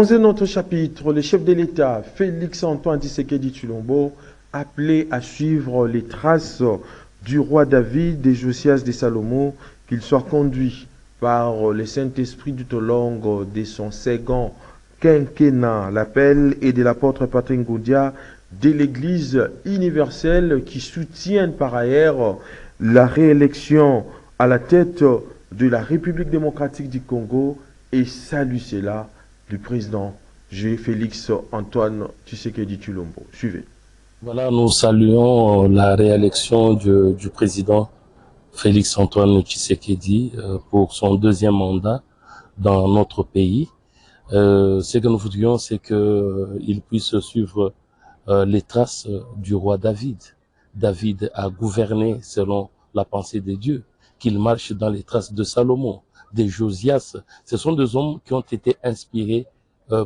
Dans un autre chapitre, le chef de l'État, Félix-Antoine Tshisekedi Tshilombo, appelé à suivre les traces du roi David et Josias de Salomon, qu'il soit conduit par le Saint-Esprit tout au long de son second quinquennat. L'appel est de l'apôtre Patrick Ngoudia de l'Église universelle qui soutient par ailleurs la réélection à la tête de la République démocratique du Congo et salue cela du président Félix-Antoine Tshisekedi Tshilombo. Suivez. Voilà, nous saluons la réélection du président Félix-Antoine Tshisekedi pour son deuxième mandat dans notre pays. Ce que nous voudrions, c'est qu'il puisse suivre les traces du roi David. David a gouverné selon la pensée de Dieu, qu'il marche dans les traces de Salomon, de Josias. Ce sont des hommes qui ont été inspirés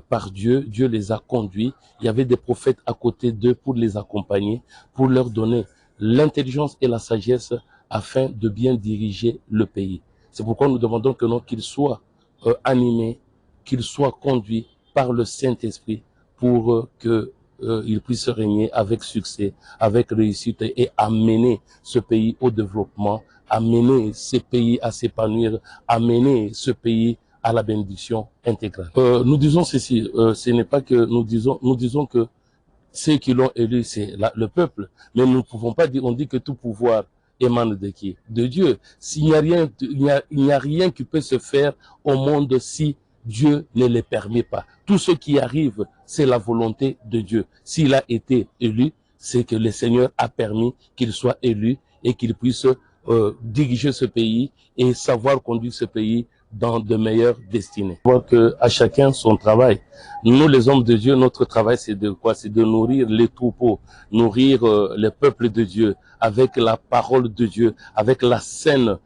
par Dieu. Dieu les a conduits. Il y avait des prophètes à côté d'eux pour les accompagner, pour leur donner l'intelligence et la sagesse afin de bien diriger le pays. C'est pourquoi nous demandons que non, qu'ils soient animés, qu'ils soient conduits par le Saint-Esprit pour qu'ils puissent régner avec succès, avec réussite et amener ce pays au développement, amener ce pays à s'épanouir, amener ce pays à la bénédiction intégrale. Nous disons ceci, ce n'est pas que nous disons que ceux qui l'ont élu, c'est le peuple, mais nous ne pouvons pas dire, on dit que tout pouvoir émane de qui? De Dieu. S'il n'y a rien, il n'y a rien qui peut se faire au monde si Dieu ne le permet pas. Tout ce qui arrive, c'est la volonté de Dieu. S'il a été élu, c'est que le Seigneur a permis qu'il soit élu et qu'il puisse diriger ce pays et savoir conduire ce pays dans de meilleures destinées. On voit que à chacun son travail. Nous, les hommes de Dieu, notre travail, c'est de quoi? C'est de nourrir les troupeaux, nourrir le peuple de Dieu avec la parole de Dieu, avec la saine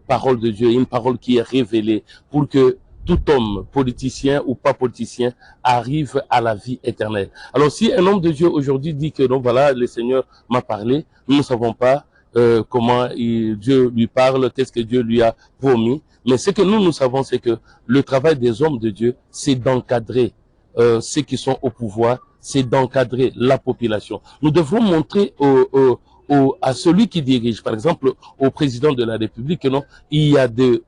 parole de Dieu, une parole qui est révélée pour que tout homme, politicien ou pas politicien, arrive à la vie éternelle. Alors, si un homme de Dieu aujourd'hui dit que non, voilà, le Seigneur m'a parlé, nous ne savons pas comment Dieu lui parle, qu'est-ce que Dieu lui a promis. Mais ce que nous savons, c'est que le travail des hommes de Dieu, c'est d'encadrer ceux qui sont au pouvoir, c'est d'encadrer la population. Nous devons montrer à celui qui dirige, par exemple au président de la République, que non, il y a de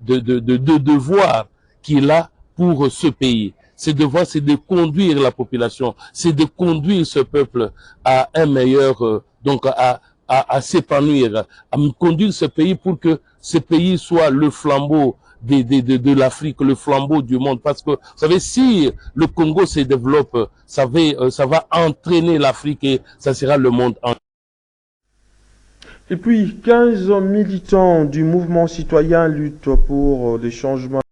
devoirs qu'il a pour ce pays. Ces devoirs, c'est de conduire la population, c'est de conduire ce peuple à un meilleur, donc à s'épanouir, à conduire ce pays pour que ce pays soit le flambeau de l'Afrique, le flambeau du monde. Parce que, vous savez, si le Congo se développe, ça va entraîner l'Afrique et ça sera le monde entier. Et puis, 15 militants du mouvement citoyen luttent pour des changements